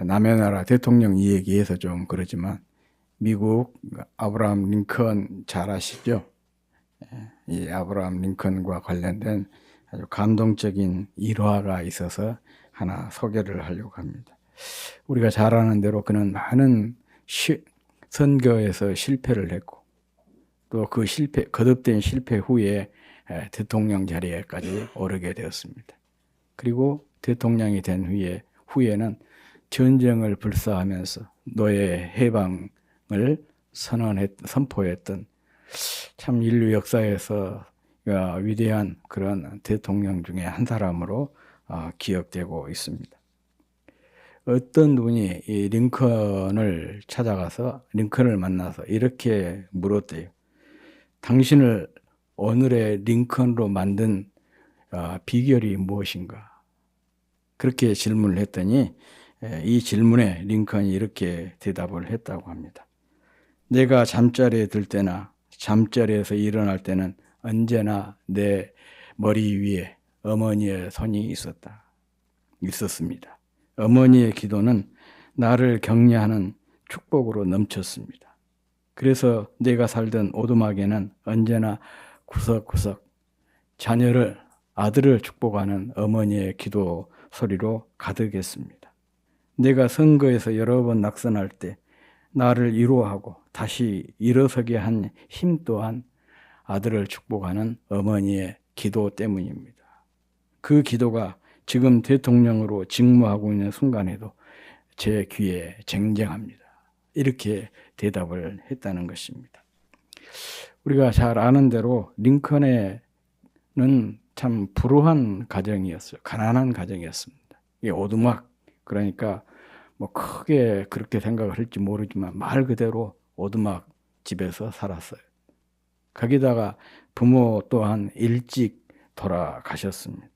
남의 나라 대통령 이야기해서 좀 그러지만 미국 아브라함 링컨 잘 아시죠? 이 아브라함 링컨과 관련된 아주 감동적인 일화가 있어서 하나 소개를 하려고 합니다. 우리가 잘 아는 대로 그는 많은 선거에서 실패를 했고 또 그 거듭된 실패 후에 대통령 자리에까지 오르게 되었습니다. 그리고 대통령이 된 후에는 전쟁을 불사하면서 노예 해방을 선포했던 참 인류 역사에서 위대한 그런 대통령 중에 한 사람으로 기억되고 있습니다. 어떤 분이 이 링컨을 만나서 이렇게 물었대요. 당신을 오늘의 링컨으로 만든 비결이 무엇인가? 그렇게 질문을 했더니 이 질문에 링컨이 이렇게 대답을 했다고 합니다. 내가 잠자리에 들 때나 잠자리에서 일어날 때는 언제나 내 머리 위에 어머니의 손이 있었습니다. 어머니의 기도는 나를 격려하는 축복으로 넘쳤습니다. 그래서 내가 살던 오두막에는 언제나 구석구석 아들을 축복하는 어머니의 기도 소리로 가득했습니다. 내가 선거에서 여러 번 낙선할 때 나를 위로하고 다시 일어서게 한 힘 또한 아들을 축복하는 어머니의 기도 때문입니다. 그 기도가 지금 대통령으로 직무하고 있는 순간에도 제 귀에 쟁쟁합니다. 이렇게 대답을 했다는 것입니다. 우리가 잘 아는 대로 링컨은 참 불우한 가정이었어요. 가난한 가정이었습니다. 이 오두막, 그러니까 뭐 크게 그렇게 생각을 할지 모르지만 말 그대로 오두막 집에서 살았어요. 거기다가 부모 또한 일찍 돌아가셨습니다.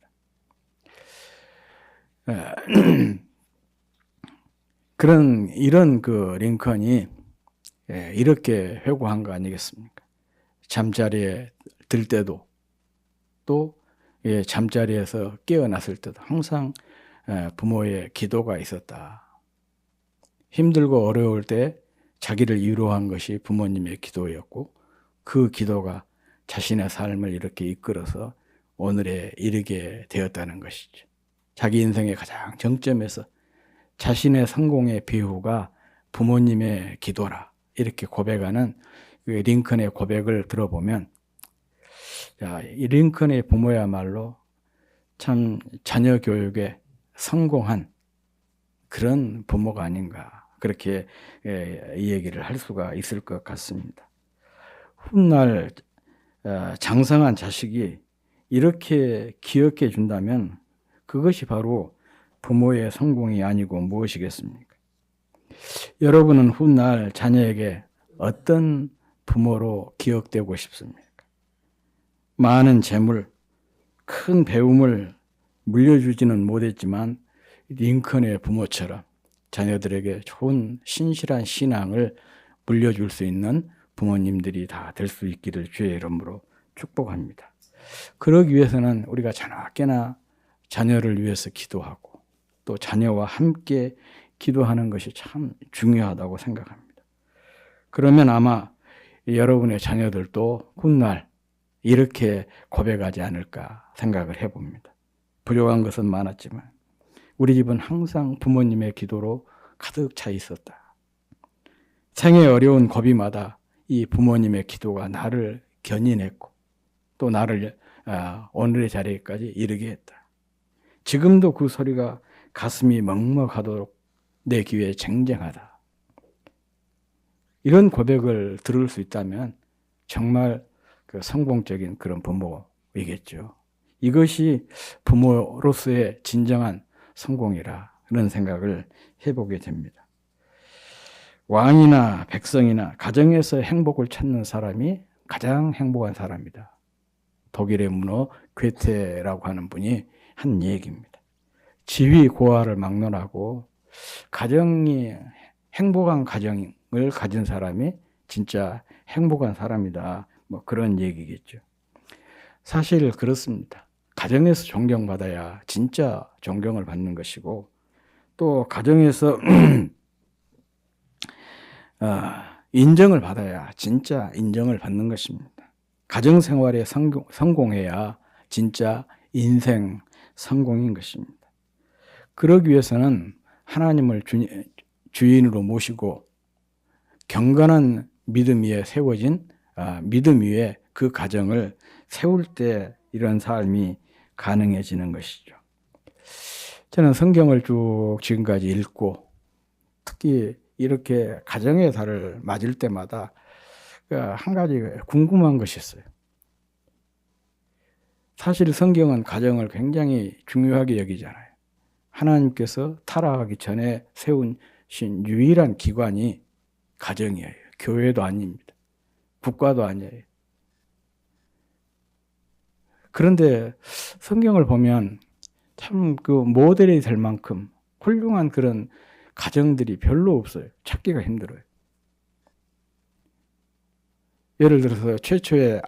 이런 그 링컨이 이렇게 회고한 거 아니겠습니까? 잠자리에 들 때도 또 잠자리에서 깨어났을 때도 항상 부모의 기도가 있었다. 힘들고 어려울 때 자기를 위로한 것이 부모님의 기도였고 그 기도가 자신의 삶을 이렇게 이끌어서 오늘에 이르게 되었다는 것이죠. 자기 인생의 가장 정점에서 자신의 성공의 비후가 부모님의 기도라 이렇게 고백하는 링컨의 고백을 들어보면 이 링컨의 부모야말로 참 자녀 교육에 성공한 그런 부모가 아닌가 그렇게 이 얘기를 할 수가 있을 것 같습니다. 훗날 장성한 자식이 이렇게 기억해 준다면 그것이 바로 부모의 성공이 아니고 무엇이겠습니까? 여러분은 훗날 자녀에게 어떤 부모로 기억되고 싶습니까? 많은 재물, 큰 배움을 물려주지는 못했지만 링컨의 부모처럼 자녀들에게 좋은 신실한 신앙을 물려줄 수 있는 부모님들이 다 될 수 있기를 주의 이름으로 축복합니다. 그러기 위해서는 우리가 자나깨나 자녀를 위해서 기도하고 또 자녀와 함께 기도하는 것이 참 중요하다고 생각합니다. 그러면 아마 여러분의 자녀들도 훗날 이렇게 고백하지 않을까 생각을 해봅니다. 부족한 것은 많았지만 우리 집은 항상 부모님의 기도로 가득 차 있었다. 생의 어려운 고비마다 이 부모님의 기도가 나를 견인했고 또 나를 오늘의 자리까지 이르게 했다. 지금도 그 소리가 가슴이 먹먹하도록 내 귀에 쟁쟁하다. 이런 고백을 들을 수 있다면 정말 그 성공적인 그런 부모이겠죠. 이것이 부모로서의 진정한 성공이라 그런 생각을 해보게 됩니다. 왕이나 백성이나 가정에서 행복을 찾는 사람이 가장 행복한 사람이다. 독일의 문호 괴테라고 하는 분이 한 얘기입니다. 지위 고하를 막론하고 가정이 행복한 가정을 가진 사람이 진짜 행복한 사람이다. 뭐 그런 얘기겠죠. 사실 그렇습니다. 가정에서 존경받아야 진짜 존경을 받는 것이고 또 가정에서 인정을 받아야 진짜 인정을 받는 것입니다. 가정생활에 성공해야 진짜 인생 성공인 것입니다. 그러기 위해서는 하나님을 주인으로 모시고 경건한 믿음 위에 세워진 믿음 위에 그 가정을 세울 때 이런 삶이 가능해지는 것이죠. 저는 성경을 쭉 지금까지 읽고 특히 이렇게 가정의 달을 맞을 때마다 한 가지 궁금한 것이 있어요. 사실 성경은 가정을 굉장히 중요하게 여기잖아요. 하나님께서 타락하기 전에 세우신 유일한 기관이 가정이에요. 교회도 아닙니다. 국가도 아니에요. 그런데 성경을 보면 참 그 모델이 될 만큼 훌륭한 그런 가정들이 별로 없어요. 찾기가 힘들어요. 예를 들어서 최초의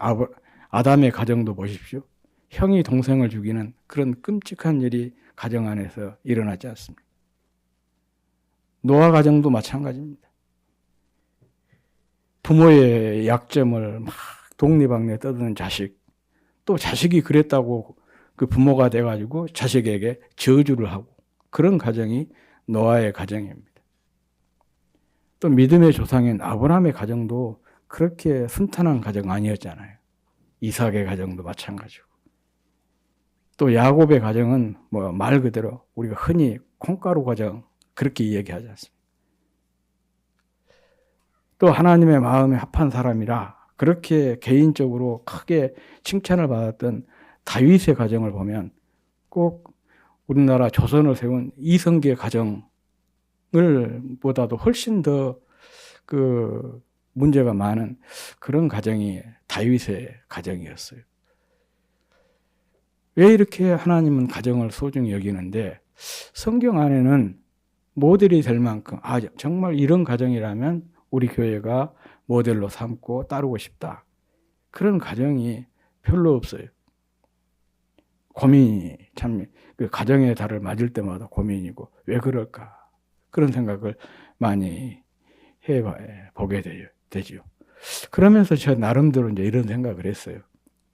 아담의 가정도 보십시오. 형이 동생을 죽이는 그런 끔찍한 일이 가정 안에서 일어나지 않습니다. 노아 가정도 마찬가지입니다. 부모의 약점을 막 독리방네 떠드는 자식, 또 자식이 그랬다고 그 부모가 돼가지고 자식에게 저주를 하고 그런 가정이 노아의 가정입니다. 또 믿음의 조상인 아브라함의 가정도 그렇게 순탄한 가정 아니었잖아요. 이삭의 가정도 마찬가지고. 또 야곱의 가정은 뭐 말 그대로 우리가 흔히 콩가루 가정 그렇게 이야기하지 않습니다. 또 하나님의 마음에 합한 사람이라 그렇게 개인적으로 크게 칭찬을 받았던 다윗의 가정을 보면 꼭 우리나라 조선을 세운 이성계 가정을 보다도 훨씬 더 그 문제가 많은 그런 가정이 다윗의 가정이었어요. 왜 이렇게 하나님은 가정을 소중히 여기는데 성경 안에는 모델이 될 만큼 정말 이런 가정이라면 우리 교회가 모델로 삼고 따르고 싶다. 그런 가정이 별로 없어요. 고민이 참 그 가정의 달을 맞을 때마다 고민이고 왜 그럴까 그런 생각을 많이 해보게 되죠. 그러면서 저 나름대로 이제 이런 생각을 했어요.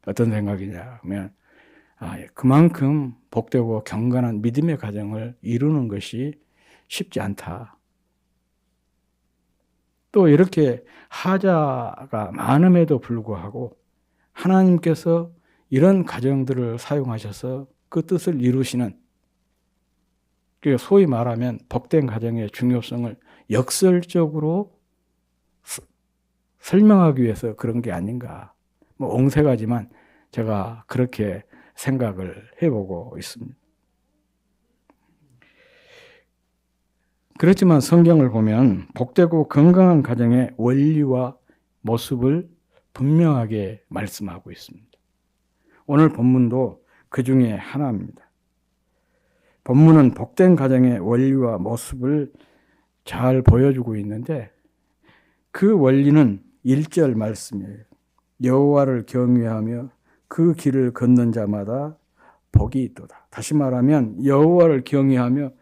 어떤 생각이냐 하면 그만큼 복되고 경건한 믿음의 가정을 이루는 것이 쉽지 않다. 또 이렇게 하자가 많음에도 불구하고 하나님께서 이런 가정들을 사용하셔서 그 뜻을 이루시는, 소위 말하면 복된 가정의 중요성을 역설적으로 설명하기 위해서 그런 게 아닌가. 뭐 옹색하지만 제가 그렇게 생각을 해보고 있습니다. 그렇지만 성경을 보면 복되고 건강한 가정의 원리와 모습을 분명하게 말씀하고 있습니다. 오늘 본문도 그 중에 하나입니다. 본문은 복된 가정의 원리와 모습을 잘 보여주고 있는데 그 원리는 1절 말씀이에요. 여호와를 경외하며 그 길을 걷는 자마다 복이 있도다. 다시 말하면 여호와를 경외하며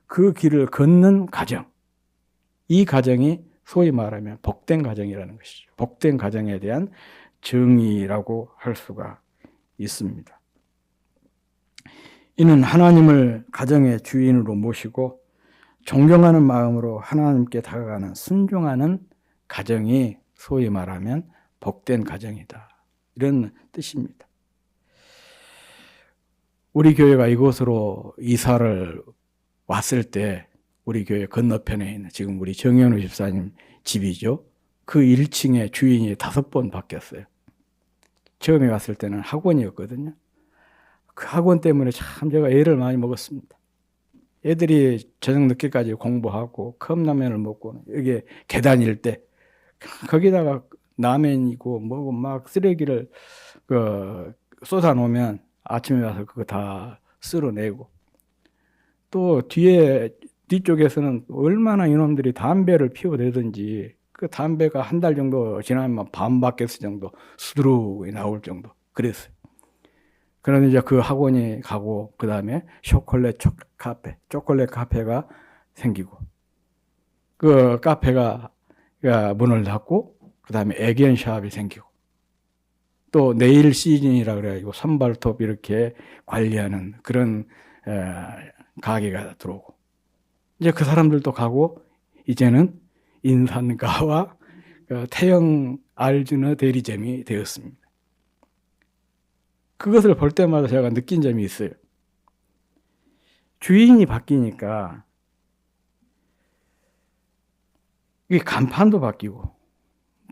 그 길을 걷는 가정, 이 가정이 소위 말하면 복된 가정이라는 것이죠. 복된 가정에 대한 정의라고 할 수가 있습니다. 이는 하나님을 가정의 주인으로 모시고 존경하는 마음으로 하나님께 다가가는 순종하는 가정이 소위 말하면 복된 가정이다. 이런 뜻입니다. 우리 교회가 이곳으로 이사를 왔을 때 우리 교회 건너편에 있는 지금 우리 정현우 집사님 집이죠. 그 1층에 주인이 5번 바뀌었어요. 처음에 갔을 때는 학원이었거든요. 그 학원 때문에 참 제가 애를 많이 먹었습니다. 애들이 저녁 늦게까지 공부하고 컵라면을 먹고 여기 계단일 때 거기다가 라면이고 뭐고 막 쓰레기를 쏟아 놓으면 아침에 와서 그거 다 쓸어내고, 또 뒤쪽에서는 얼마나 이놈들이 담배를 피워대든지 그 담배가 한 달 정도 지나면 반바켓 정도 수두룩이 나올 정도 그랬어요. 그런데 이제 그 학원이 가고, 그 다음에 초콜릿 카페가 생기고, 그 카페가 문을 닫고, 그 다음에 애견샵이 생기고, 또 네일 시즌이라 그래가지고 선발톱 이렇게 관리하는 그런 가게가 들어오고, 이제 그 사람들도 가고, 이제는 인산가와 태영 알즈너 대리점이 되었습니다. 그것을 볼 때마다 제가 느낀 점이 있어요. 주인이 바뀌니까 이 간판도 바뀌고,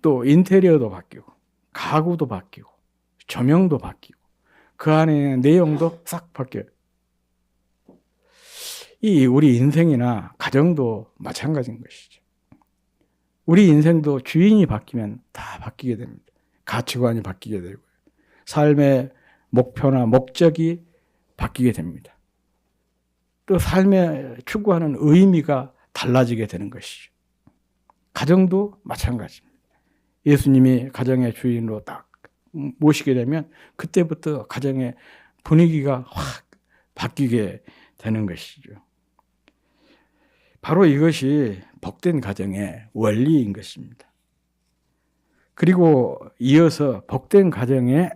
또 인테리어도 바뀌고, 가구도 바뀌고, 조명도 바뀌고, 그 안에 내용도 싹 바뀌어요. 이 우리 인생이나 가정도 마찬가지인 것이죠. 우리 인생도 주인이 바뀌면 다 바뀌게 됩니다. 가치관이 바뀌게 되고요. 삶의 목표나 목적이 바뀌게 됩니다. 또 삶에 추구하는 의미가 달라지게 되는 것이죠. 가정도 마찬가지입니다. 예수님이 가정의 주인으로 딱 모시게 되면 그때부터 가정의 분위기가 확 바뀌게 되는 것이죠. 바로 이것이 복된 가정의 원리인 것입니다. 그리고 이어서 복된 가정의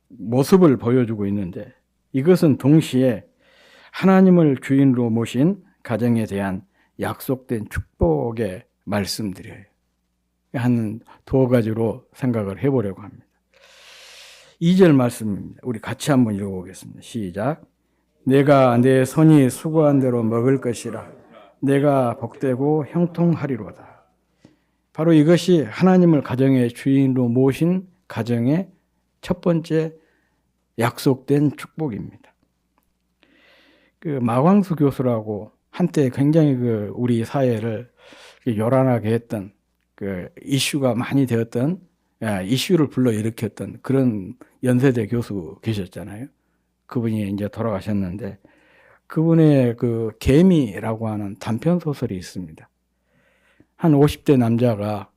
모습을 보여주고 있는데, 이것은 동시에 하나님을 주인으로 모신 가정에 대한 약속된 축복의 말씀드려요. 한 두 가지로 생각을 해보려고 합니다. 2절 말씀입니다. 우리 같이 한번 읽어보겠습니다. 시작. 내가 내 손이 수고한 대로 먹을 것이라. 내가 복되고 형통하리로다. 바로 이것이 하나님을 가정의 주인으로 모신 가정의 첫 번째 약속된 축복입니다. 그 마광수 교수라고 한때 굉장히 우리 사회를 요란하게 했던, 이슈가 많이 되었던, 이슈를 불러일으켰던 그런 연세대 교수 계셨잖아요. 그분이 이제 돌아가셨는데, 그분의 개미라고 하는 단편 소설이 있습니다. 한 50대 남자가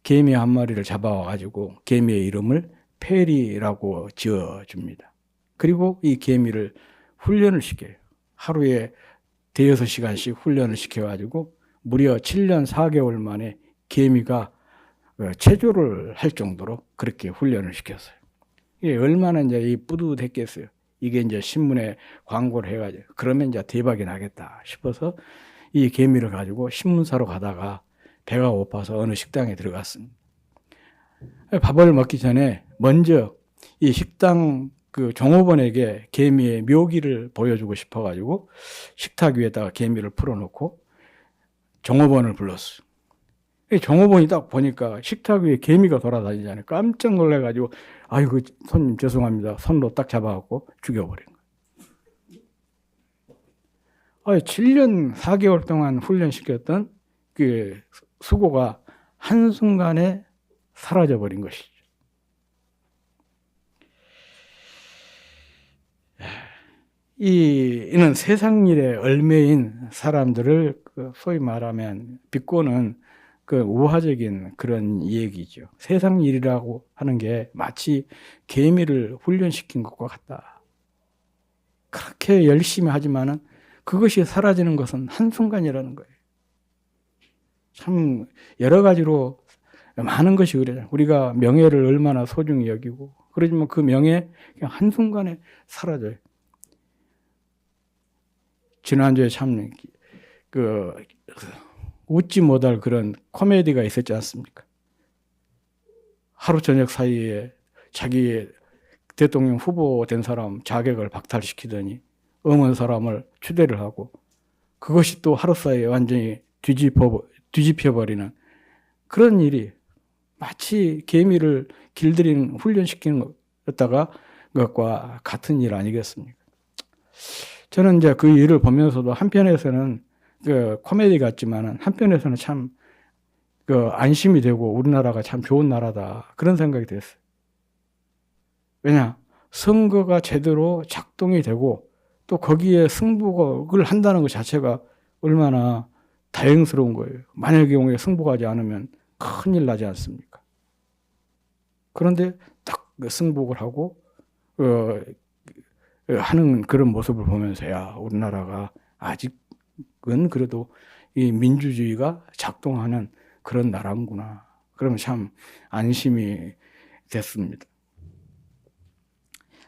개미 한 마리를 잡아와가지고 개미의 이름을 페리라고 지어줍니다. 그리고 이 개미를 훈련을 시켜요. 하루에 대여섯 시간씩 훈련을 시켜가지고 무려 7년 4개월 만에 개미가 체조를 할 정도로 그렇게 훈련을 시켰어요. 이게 얼마나 이제 뿌듯했겠어요. 이게 이제 신문에 광고를 해가지고 그러면 이제 대박이 나겠다 싶어서 이 개미를 가지고 신문사로 가다가 배가 고파서 어느 식당에 들어갔습니다. 밥을 먹기 전에 먼저 이 식당 종업원에게 개미의 묘기를 보여주고 싶어가지고 식탁 위에다가 개미를 풀어놓고 종업원을 불렀어요. 종업원이 딱 보니까 식탁 위에 개미가 돌아다니잖아요. 깜짝 놀래가지고, 아이고, 손님 죄송합니다. 손으로 딱 잡아갖고 죽여버린 거예요. 7년 4개월 동안 훈련시켰던 그 수고가 한순간에 사라져버린 것이죠. 이는 세상 일에 얼매인 사람들을 소위 말하면 비꼬는 우화적인 그런 얘기죠. 세상 일이라고 하는 게 마치 개미를 훈련시킨 것과 같다. 그렇게 열심히 하지만은 그것이 사라지는 것은 한순간이라는 거예요. 참 여러 가지로 많은 것이 그래요. 우리가 명예를 얼마나 소중히 여기고 그러지만 그 명예 그냥 한순간에 사라져요. 지난주에 참 웃지 못할 그런 코미디가 있었지 않습니까? 하루 저녁 사이에 자기 대통령 후보 된 사람 자격을 박탈시키더니 엄한 사람을 추대를 하고 그것이 또 하루 사이에 완전히 뒤집혀버리는 그런 일이 마치 개미를 길들이는 훈련시키는 것과 같은 일 아니겠습니까? 저는 이제 그 일을 보면서도 한편에서는 코미디 같지만은 한편에서는 참 안심이 되고 우리나라가 참 좋은 나라다 그런 생각이 됐어요. 왜냐? 선거가 제대로 작동이 되고 또 거기에 승복을 한다는 것 자체가 얼마나 다행스러운 거예요. 만약의 경우에 승복하지 않으면 큰일 나지 않습니까? 그런데 딱 승복을 하고 하는 그런 모습을 보면서 야, 우리나라가 아직은 그래도 이 민주주의가 작동하는 그런 나라구나. 그러면 참 안심이 됐습니다.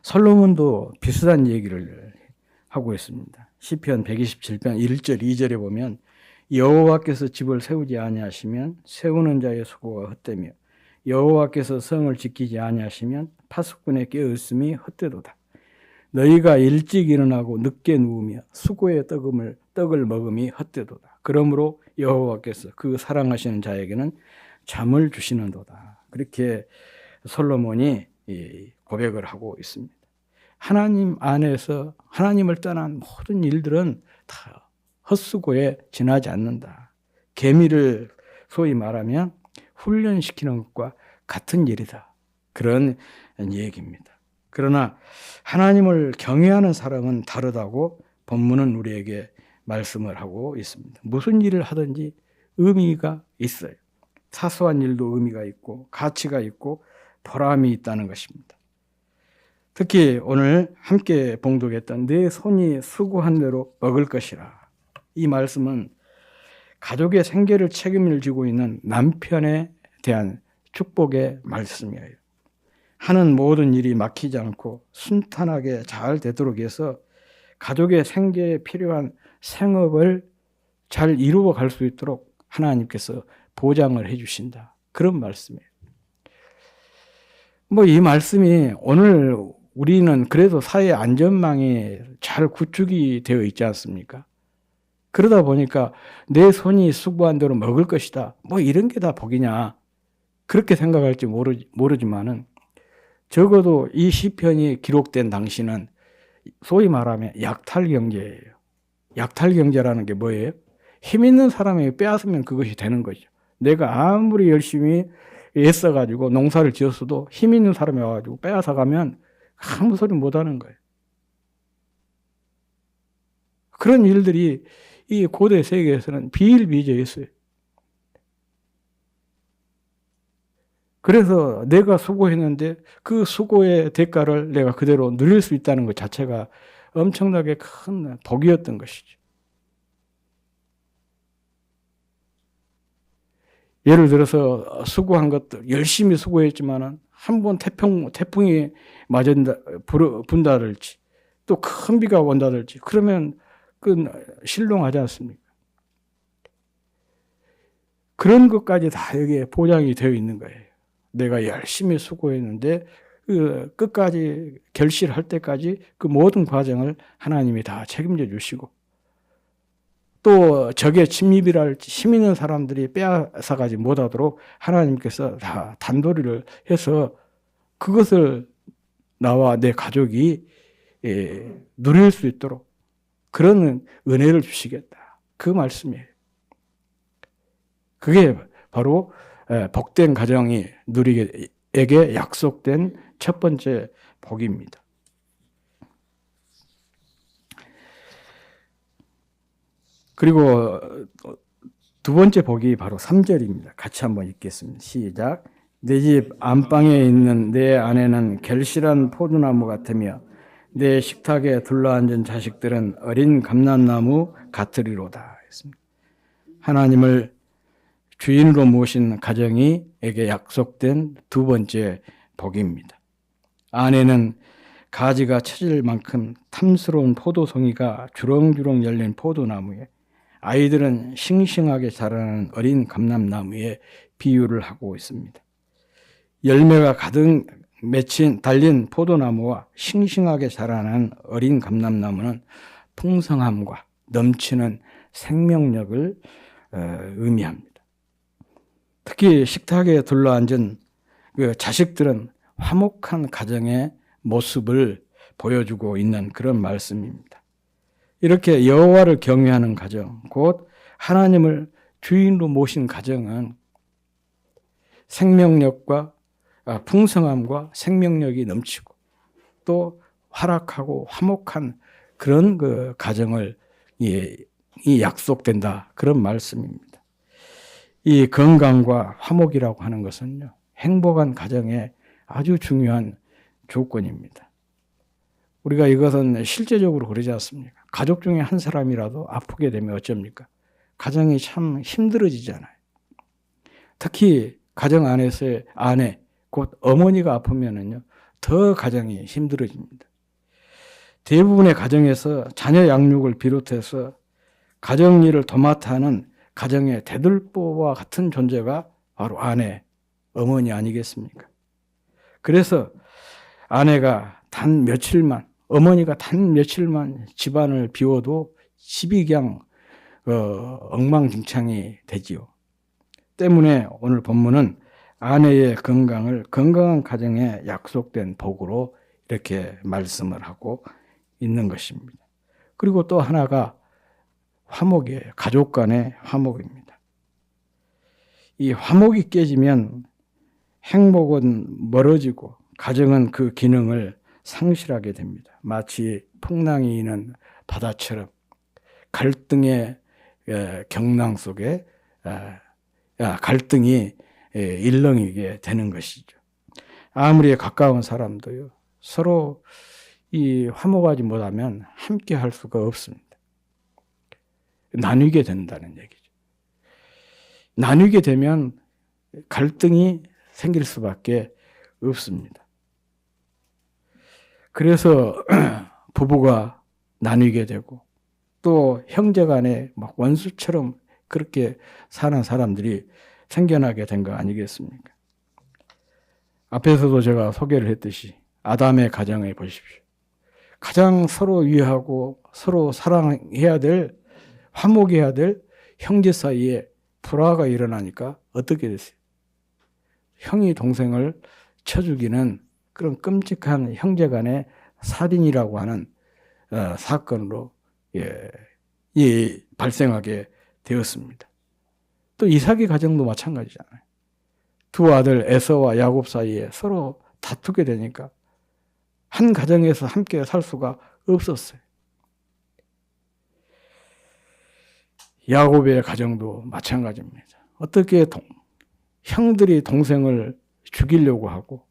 솔로몬도 비슷한 얘기를 하고 있습니다. 시편 127편 1절 2절에 보면 여호와께서 집을 세우지 아니하시면 세우는 자의 수고가 헛되며 여호와께서 성을 지키지 아니하시면 파수꾼의 깨어있음이 헛되도다. 너희가 일찍 일어나고 늦게 누우며 수고의 떡을 먹음이 헛되도다. 그러므로 여호와께서 그 사랑하시는 자에게는 잠을 주시는도다. 그렇게 솔로몬이 고백을 하고 있습니다. 하나님 안에서 하나님을 떠난 모든 일들은 다 헛수고에 지나지 않는다. 개미를 소위 말하면 훈련시키는 것과 같은 일이다. 그런 얘기입니다. 그러나 하나님을 경외하는 사람은 다르다고 본문은 우리에게 말씀을 하고 있습니다. 무슨 일을 하든지 의미가 있어요. 사소한 일도 의미가 있고 가치가 있고 보람이 있다는 것입니다. 특히 오늘 함께 봉독했던 내 손이 수고한 대로 먹을 것이라. 이 말씀은 가족의 생계를 책임을 지고 있는 남편에 대한 축복의 말씀이에요. 하는 모든 일이 막히지 않고 순탄하게 잘 되도록 해서 가족의 생계에 필요한 생업을 잘 이루어 갈 수 있도록 하나님께서 보장을 해 주신다. 그런 말씀이에요. 이 말씀이 오늘 우리는 그래도 사회 안전망이 잘 구축이 되어 있지 않습니까? 그러다 보니까 내 손이 수고한 대로 먹을 것이다. 이런 게 다 복이냐. 그렇게 생각할지 모르지만은 적어도 이 시편이 기록된 당시는 소위 말하면 약탈 경제예요. 약탈 경제라는 게 뭐예요? 힘 있는 사람에게 빼앗으면 그것이 되는 거죠. 내가 아무리 열심히 애써가지고 농사를 지었어도 힘 있는 사람이 와가지고 빼앗아가면 아무 소리 못 하는 거예요. 그런 일들이 이 고대 세계에서는 비일비재했어요. 그래서 내가 수고했는데 그 수고의 대가를 내가 그대로 누릴 수 있다는 것 자체가 엄청나게 큰 복이었던 것이죠. 예를 들어서 수고한 것들 열심히 수고했지만은 한번 태풍이 분다든지 또 큰 비가 온다든지 그러면 실종하지 않습니까? 그런 것까지 다 여기에 보장이 되어 있는 거예요. 내가 열심히 수고했는데 끝까지 결실할 때까지 그 모든 과정을 하나님이 다 책임져 주시고 또 적의 침입이랄지 힘 있는 사람들이 빼앗아가지 못하도록 하나님께서 다 단도리를 해서 그것을 나와 내 가족이 누릴 수 있도록 그런 은혜를 주시겠다. 그 말씀이에요. 그게 바로 복된 가정이 누리게에게 약속된 첫 번째 복입니다. 그리고 두 번째 복이 바로 3절입니다. 같이 한번 읽겠습니다. 시작. 내 집 안방에 있는 내 아내는 결실한 포도나무 같으며 내 식탁에 둘러앉은 자식들은 어린 감람나무 같으리로다. 하나님을 주인으로 모신 가정이에게 약속된 두 번째 복입니다. 아내는 가지가 처질 만큼 탐스러운 포도송이가 주렁주렁 열린 포도나무에 아이들은 싱싱하게 자라는 어린 감람나무에 비유를 하고 있습니다. 열매가 가득 달린 포도나무와 싱싱하게 자라는 어린 감람나무는 풍성함과 넘치는 생명력을 의미합니다. 특히 식탁에 둘러앉은 그 자식들은 화목한 가정의 모습을 보여주고 있는 그런 말씀입니다. 이렇게 여호와를 경외하는 가정, 곧 하나님을 주인으로 모신 가정은 생명력과 풍성함과 생명력이 넘치고 또 활락하고 화목한 그런 그 가정을 약속된다. 그런 말씀입니다. 이 건강과 화목이라고 하는 것은요, 행복한 가정의 아주 중요한 조건입니다. 우리가 이것은 실제적으로 그러지 않습니까? 가족 중에 한 사람이라도 아프게 되면 어쩝니까? 가정이 참 힘들어지잖아요. 특히 가정 안에서의 아내, 곧 어머니가 아프면은요, 더 가정이 힘들어집니다. 대부분의 가정에서 자녀 양육을 비롯해서 가정 일을 도맡아 하는 가정의 대들보와 같은 존재가 바로 아내, 어머니 아니겠습니까? 그래서 아내가 단 며칠만, 어머니가 단 며칠만 집안을 비워도 집이 그냥 엉망진창이 되지요. 때문에 오늘 본문은 아내의 건강을 건강한 가정에 약속된 복으로 이렇게 말씀을 하고 있는 것입니다. 그리고 또 하나가 화목이에요. 가족 간의 화목입니다. 이 화목이 깨지면 행복은 멀어지고 가정은 그 기능을 상실하게 됩니다. 마치 풍랑이 있는 바다처럼 갈등의 경랑 속에 갈등이 일렁이게 되는 것이죠. 아무리 가까운 사람도요, 서로 이 화목하지 못하면 함께 할 수가 없습니다. 나뉘게 된다는 얘기죠. 나뉘게 되면 갈등이 생길 수밖에 없습니다. 그래서 부부가 나뉘게 되고 또 형제 간에 막 원수처럼 그렇게 사는 사람들이 생겨나게 된 거 아니겠습니까? 앞에서도 제가 소개를 했듯이 아담의 가정에 보십시오. 가장 서로 이해하고 서로 사랑해야 될, 화목해야 될 형제 사이에 불화가 일어나니까 어떻게 됐어요? 형이 동생을 쳐 죽이는 그런 끔찍한 형제 간의 살인이라고 하는 사건으로 발생하게 되었습니다. 또 이삭의 가정도 마찬가지잖아요. 두 아들 에서와 야곱 사이에 서로 다투게 되니까 한 가정에서 함께 살 수가 없었어요. 야곱의 가정도 마찬가지입니다. 어떻게 형들이 동생을 죽이려고 하고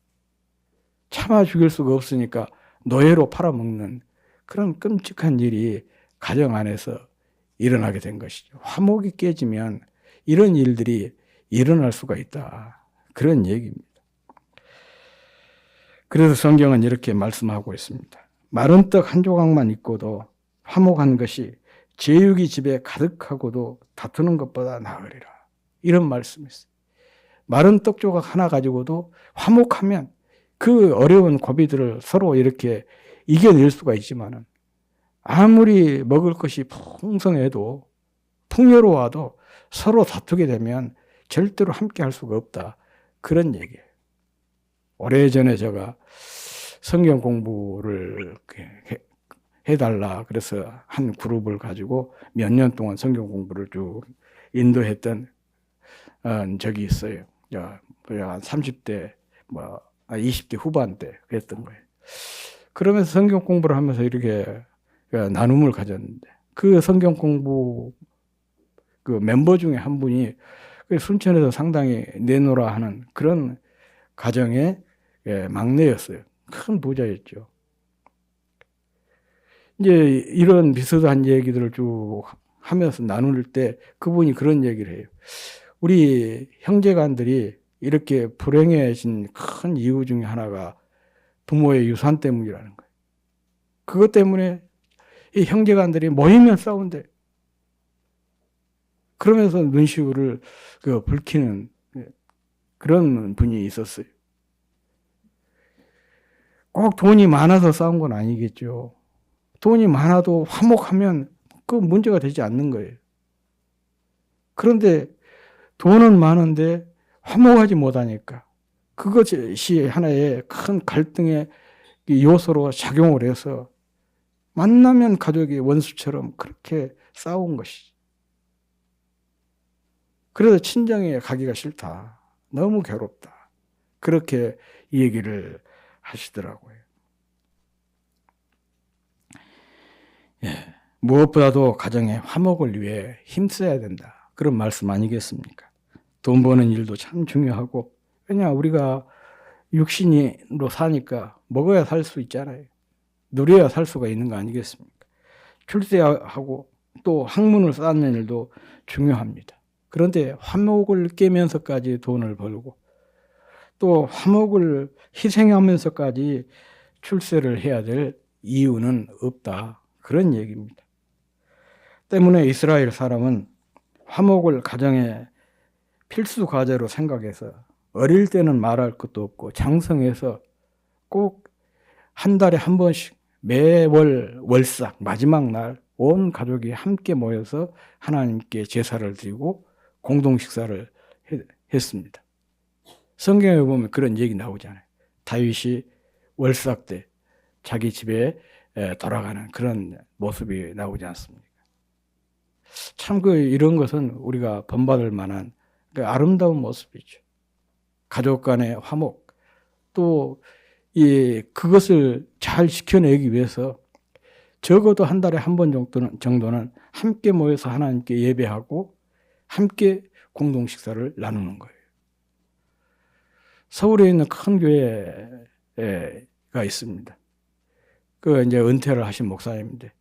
차마 죽일 수가 없으니까 노예로 팔아먹는 그런 끔찍한 일이 가정 안에서 일어나게 된 것이죠. 화목이 깨지면 이런 일들이 일어날 수가 있다. 그런 얘기입니다. 그래서 성경은 이렇게 말씀하고 있습니다. 마른 떡 한 조각만 있고도 화목한 것이 제육이 집에 가득하고도 다투는 것보다 나으리라. 이런 말씀이 있어요. 마른 떡 조각 하나 가지고도 화목하면 그 어려운 고비들을 서로 이렇게 이겨낼 수가 있지만은 아무리 먹을 것이 풍성해도 풍요로워도 서로 다투게 되면 절대로 함께 할 수가 없다. 그런 얘기예요. 오래전에 제가 성경 공부를 해달라 그래서 한 그룹을 가지고 몇 년 동안 성경 공부를 쭉 인도했던 적이 있어요. 한 30대, 20대 후반 때 그랬던 거예요. 그러면서 성경 공부를 하면서 이렇게 나눔을 가졌는데 그 성경 공부 그 멤버 중에 한 분이 순천에서 상당히 내노라 하는 그런 가정의 막내였어요. 큰 부자였죠. 이제 이런 비슷한 얘기들을 쭉 하면서 나눌 때 그분이 그런 얘기를 해요. 우리 형제간들이 이렇게 불행해진 큰 이유 중에 하나가 부모의 유산 때문이라는 거예요. 그것 때문에 이 형제간들이 모이면 싸운대. 그러면서 눈시울을 붉히는 그런 분이 있었어요. 꼭 돈이 많아서 싸운 건 아니겠죠. 돈이 많아도 화목하면 그 문제가 되지 않는 거예요. 그런데 돈은 많은데 화목하지 못하니까 그것이 하나의 큰 갈등의 요소로 작용을 해서 만나면 가족이 원수처럼 그렇게 싸운 것이지. 그래서 친정에 가기가 싫다. 너무 괴롭다. 그렇게 얘기를 하시더라고요. 예. 무엇보다도 가정의 화목을 위해 힘써야 된다. 그런 말씀 아니겠습니까? 돈 버는 일도 참 중요하고, 왜냐 우리가 육신으로 사니까 먹어야 살 수 있잖아요. 누려야 살 수가 있는 거 아니겠습니까? 출세하고 또 학문을 쌓는 일도 중요합니다. 그런데 화목을 깨면서까지 돈을 벌고 또 화목을 희생하면서까지 출세를 해야 될 이유는 없다. 그런 얘기입니다. 때문에 이스라엘 사람은 화목을 가정의 필수 과제로 생각해서 어릴 때는 말할 것도 없고 장성해서 꼭 한 달에 한 번씩 매월 월삭 마지막 날 온 가족이 함께 모여서 하나님께 제사를 드리고 공동 식사를 했습니다. 성경에 보면 그런 얘기 나오잖아요. 다윗이 월삭 때 자기 집에 돌아가는 그런 모습이 나오지 않습니까? 참 이런 것은 우리가 본받을 만한 아름다운 모습이죠. 가족 간의 화목, 또 그것을 잘 지켜내기 위해서 적어도 한 달에 한 번 정도는 함께 모여서 하나님께 예배하고 함께 공동 식사를 나누는 거예요. 서울에 있는 큰 교회가 있습니다. 이제 은퇴를 하신 목사님인데,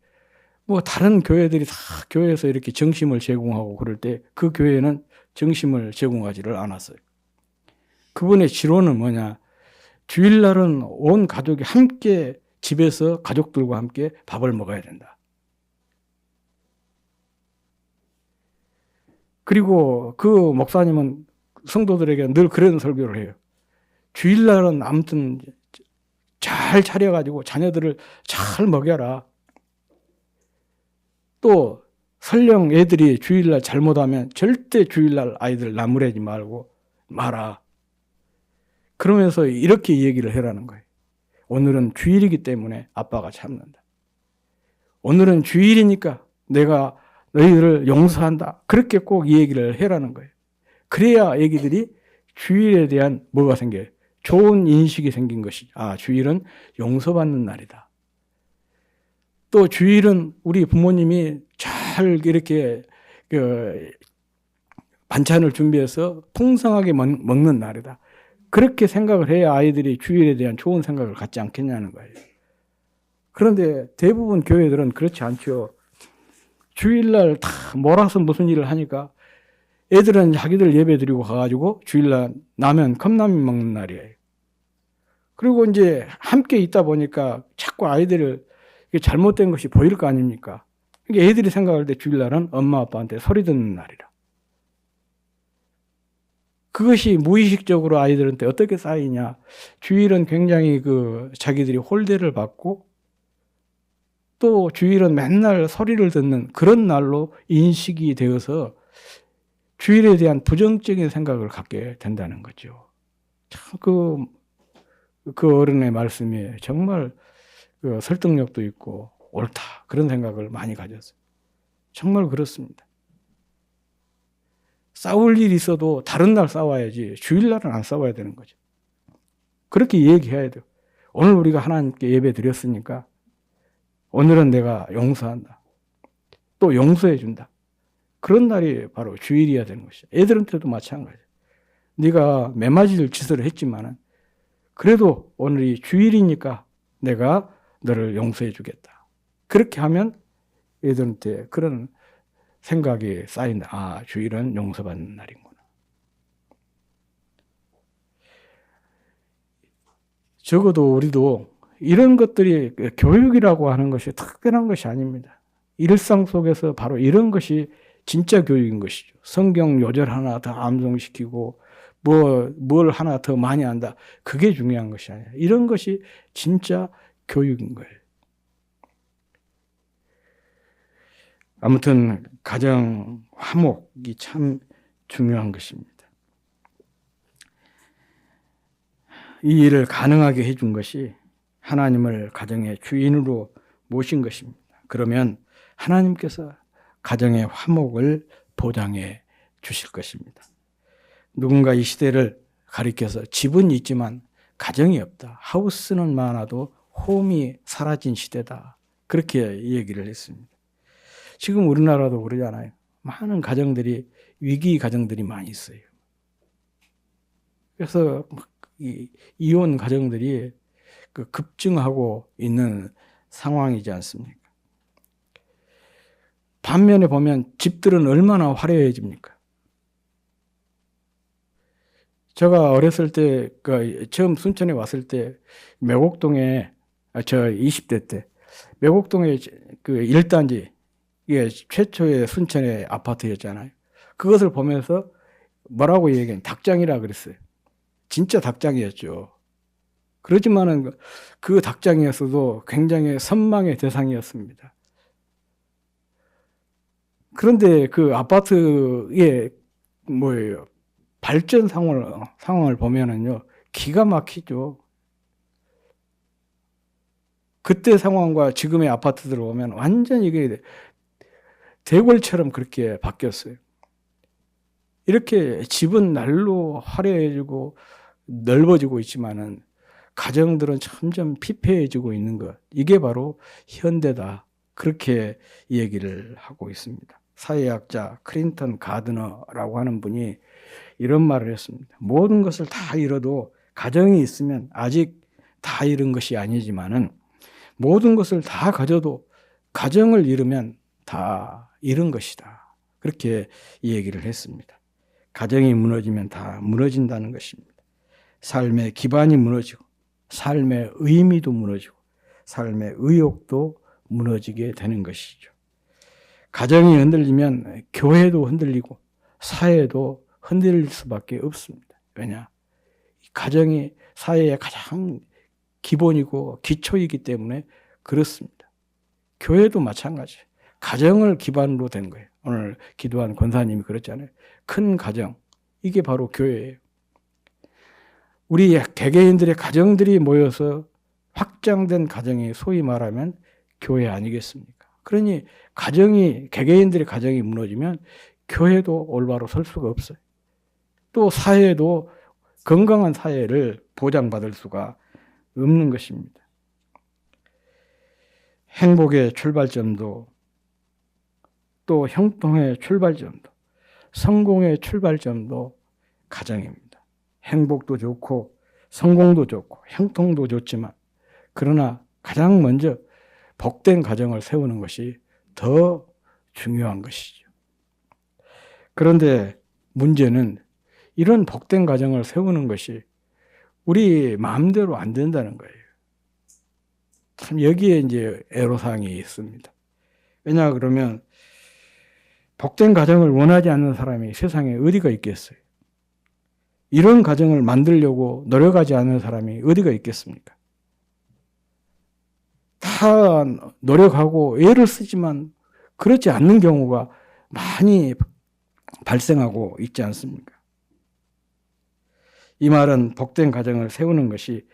다른 교회들이 다 교회에서 이렇게 정심을 제공하고 그럴 때 그 교회는 정심을 제공하지를 않았어요. 그분의 지론은 뭐냐? 주일날은 온 가족이 함께 집에서 가족들과 함께 밥을 먹어야 된다. 그리고 그 목사님은 성도들에게 늘 그런 설교를 해요. 주일날은 아무튼 잘 차려가지고 자녀들을 잘 먹여라. 또 설령 애들이 주일날 잘못하면 절대 주일날 아이들 나무래지 말고 마라. 그러면서 이렇게 얘기를 해라는 거예요. 오늘은 주일이기 때문에 아빠가 참는다. 오늘은 주일이니까 내가 너희들을 용서한다. 그렇게 꼭 이 얘기를 해라는 거예요. 그래야 애기들이 주일에 대한 뭐가 생겨요? 좋은 인식이 생긴 것이죠. 주일은 용서받는 날이다. 또 주일은 우리 부모님이 잘 이렇게 반찬을 준비해서 풍성하게 먹는 날이다. 그렇게 생각을 해야 아이들이 주일에 대한 좋은 생각을 갖지 않겠냐는 거예요. 그런데 대부분 교회들은 그렇지 않죠. 주일날 다 몰아서 무슨 일을 하니까 애들은 자기들 예배 드리고 가가지고 주일날 라면, 컵라면 먹는 날이에요. 그리고 이제 함께 있다 보니까 자꾸 아이들을 잘못된 것이 보일 거 아닙니까? 그러니까 애들이 생각할 때 주일날은 엄마 아빠한테 소리 듣는 날이라. 그것이 무의식적으로 아이들한테 어떻게 쌓이냐. 주일은 굉장히 자기들이 홀대를 받고 또 주일은 맨날 소리를 듣는 그런 날로 인식이 되어서 주일에 대한 부정적인 생각을 갖게 된다는 거죠. 참 그 어른의 말씀이 정말 설득력도 있고 옳다. 그런 생각을 많이 가졌어요. 정말 그렇습니다. 싸울 일이 있어도 다른 날 싸워야지 주일날은 안 싸워야 되는 거죠. 그렇게 얘기해야 돼요. 오늘 우리가 하나님께 예배 드렸으니까 오늘은 내가 용서한다. 또 용서해 준다. 그런 날이 바로 주일이어야 되는 것이죠. 애들한테도 마찬가지예요. 네가 매맞을 짓을 했지만은 그래도 오늘이 주일이니까 내가 너를 용서해 주겠다. 그렇게 하면 애들한테 그런 생각이 쌓인다. 주일은 용서받는 날이구나. 적어도 우리도 이런 것들이 교육이라고 하는 것이 특별한 것이 아닙니다. 일상 속에서 바로 이런 것이 진짜 교육인 것이죠. 성경 요절 하나 더 암송시키고 뭘 하나 더 많이 한다. 그게 중요한 것이 아니라 이런 것이 진짜 교육인 거예요. 아무튼 가정 화목이 참 중요한 것입니다. 이 일을 가능하게 해준 것이 하나님을 가정의 주인으로 모신 것입니다. 그러면 하나님께서 가정의 화목을 보장해 주실 것입니다. 누군가 이 시대를 가리켜서 집은 있지만 가정이 없다. 하우스는 많아도 홈이 사라진 시대다. 그렇게 얘기를 했습니다. 지금 우리나라도 그러잖아요. 많은 가정들이 위기 가정들이 많이 있어요. 그래서 이혼 가정들이 급증하고 있는 상황이지 않습니까? 반면에 보면 집들은 얼마나 화려해집니까? 제가 어렸을 때, 처음 순천에 왔을 때, 매곡동에, 저 20대 때, 매곡동에 그 1단지, 이게 최초의 순천의 아파트였잖아요. 그것을 보면서 뭐라고 얘기했냐, 닭장이라 그랬어요. 진짜 닭장이었죠. 그렇지만은 그 닭장이었어도 굉장히 선망의 대상이었습니다. 그런데 그 아파트의 뭐예요? 발전 상황을 보면은요, 기가 막히죠. 그때 상황과 지금의 아파트들을 보면 완전히 이게 대궐처럼 그렇게 바뀌었어요. 이렇게 집은 날로 화려해지고 넓어지고 있지만은 가정들은 점점 피폐해지고 있는 것. 이게 바로 현대다. 그렇게 얘기를 하고 있습니다. 사회학자 클린턴 가드너라고 하는 분이 이런 말을 했습니다. 모든 것을 다 잃어도 가정이 있으면 아직 다 잃은 것이 아니지만은 모든 것을 다 가져도 가정을 잃으면 다 잃은 것이다. 그렇게 얘기를 했습니다. 가정이 무너지면 다 무너진다는 것입니다. 삶의 기반이 무너지고 삶의 의미도 무너지고 삶의 의욕도 무너지게 되는 것이죠. 가정이 흔들리면 교회도 흔들리고 사회도 흔들릴 수밖에 없습니다. 왜냐? 가정이 사회의 가장 기본이고 기초이기 때문에 그렇습니다. 교회도 마찬가지예요. 가정을 기반으로 된 거예요. 오늘 기도한 권사님이 그랬잖아요. 큰 가정, 이게 바로 교회예요. 우리 개개인들의 가정들이 모여서 확장된 가정이 소위 말하면 교회 아니겠습니까? 그러니 개개인들의 가정이 무너지면 교회도 올바로 설 수가 없어요. 또 사회도 건강한 사회를 보장받을 수가 없는 것입니다. 행복의 출발점도 또 형통의 출발점도 성공의 출발점도 가정입니다. 행복도 좋고 성공도 좋고 형통도 좋지만 그러나 가장 먼저 복된 가정을 세우는 것이 더 중요한 것이죠. 그런데 문제는 이런 복된 가정을 세우는 것이 우리 마음대로 안 된다는 거예요. 참 여기에 이제 애로사항이 있습니다. 왜냐 그러면 복된 가정을 원하지 않는 사람이 세상에 어디가 있겠어요? 이런 가정을 만들려고 노력하지 않는 사람이 어디가 있겠습니까? 다 노력하고 애를 쓰지만 그렇지 않는 경우가 많이 발생하고 있지 않습니까? 이 말은 복된 가정을 세우는 것이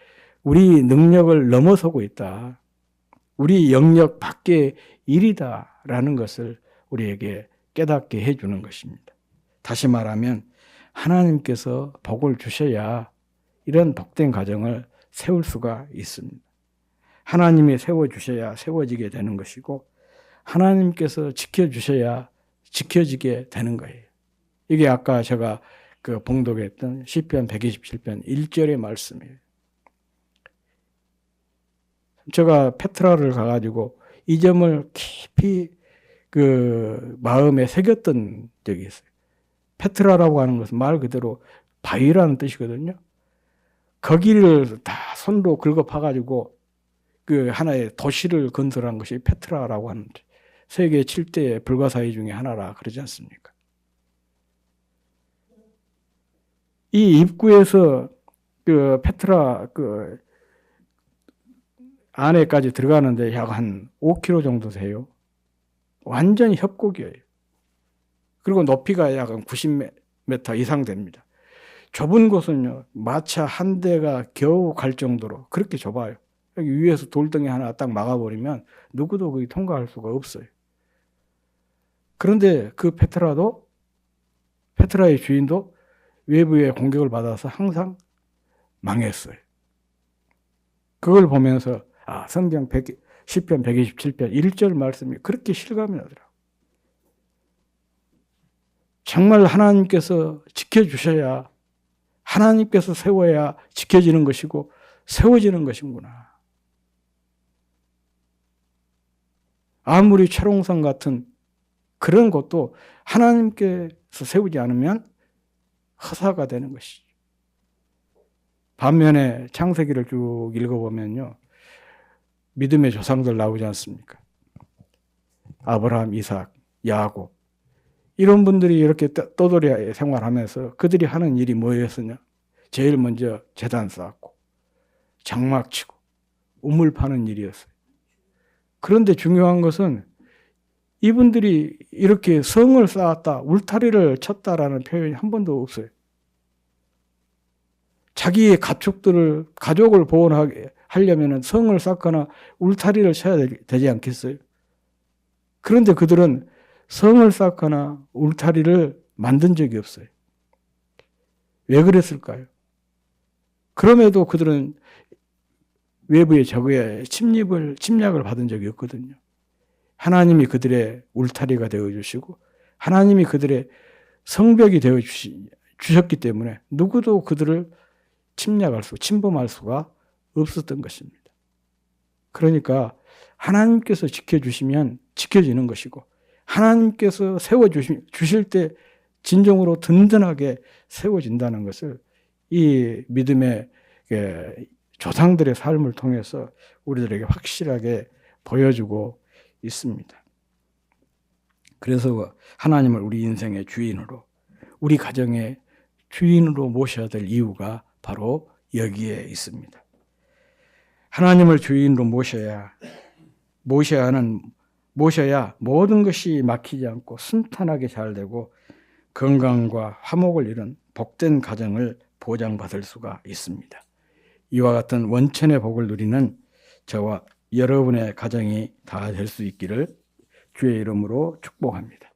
우리 능력을 넘어서고 있다. 우리 영역 밖의 일이다라는 것을 우리에게 깨닫게 해주는 것입니다. 다시 말하면 하나님께서 복을 주셔야 이런 복된 가정을 세울 수가 있습니다. 하나님이 세워주셔야 세워지게 되는 것이고 하나님께서 지켜주셔야 지켜지게 되는 거예요. 이게 아까 제가 봉독했던 시편 127편 1절의 말씀이에요. 제가 페트라를 가가지고 이 점을 깊이 마음에 새겼던 적이 있어요. 페트라라고 하는 것은 말 그대로 바위라는 뜻이거든요. 거기를 다 손으로 긁어 파가지고 하나의 도시를 건설한 것이 페트라라고 하는 세계 7대 불가사의 중에 하나라 그러지 않습니까? 이 입구에서 페트라 안에까지 들어가는데 약 한 5km 정도 돼요. 완전히 협곡이에요. 그리고 높이가 약 90m 이상 됩니다. 좁은 곳은요, 마차 한 대가 겨우 갈 정도로 그렇게 좁아요. 여기 위에서 돌덩이 하나 딱 막아버리면 누구도 거기 통과할 수가 없어요. 그런데 페트라의 주인도 외부의 공격을 받아서 항상 망했어요. 그걸 보면서 성경 시편 127편 1절 말씀이 그렇게 실감이 나더라고요. 정말 하나님께서 지켜주셔야, 하나님께서 세워야 지켜지는 것이고 세워지는 것이구나. 아무리 철옹성 같은 그런 것도 하나님께서 세우지 않으면 허사가 되는 것이죠. 반면에 창세기를 쭉 읽어보면요, 믿음의 조상들 나오지 않습니까? 아브라함, 이삭, 야곱, 이런 분들이 이렇게 떠돌이 생활하면서 그들이 하는 일이 뭐였으냐? 제일 먼저 제단 쌓았고 장막 치고 우물 파는 일이었어요. 그런데 중요한 것은 이분들이 이렇게 성을 쌓았다, 울타리를 쳤다라는 표현이 한 번도 없어요. 자기의 가족을 보호하게 하려면 성을 쌓거나 울타리를 쳐야 되지 않겠어요? 그런데 그들은 성을 쌓거나 울타리를 만든 적이 없어요. 왜 그랬을까요? 그럼에도 그들은 외부의 적의 침략을 받은 적이 없거든요. 하나님이 그들의 울타리가 되어주시고 하나님이 그들의 성벽이 되어주셨기 때문에 누구도 그들을 침범할 수가 없었던 것입니다. 그러니까 하나님께서 지켜주시면 지켜지는 것이고 하나님께서 세워주실 때 진정으로 든든하게 세워진다는 것을 이 믿음의 조상들의 삶을 통해서 우리들에게 확실하게 보여주고 있습니다. 그래서 하나님을 우리 인생의 주인으로, 우리 가정의 주인으로 모셔야 될 이유가 바로 여기에 있습니다. 하나님을 주인으로 모셔야 모든 것이 막히지 않고 순탄하게 잘 되고 건강과 화목을 이룬 복된 가정을 보장받을 수가 있습니다. 이와 같은 원천의 복을 누리는 저와 여러분의 가정이 다 될 수 있기를 주의 이름으로 축복합니다.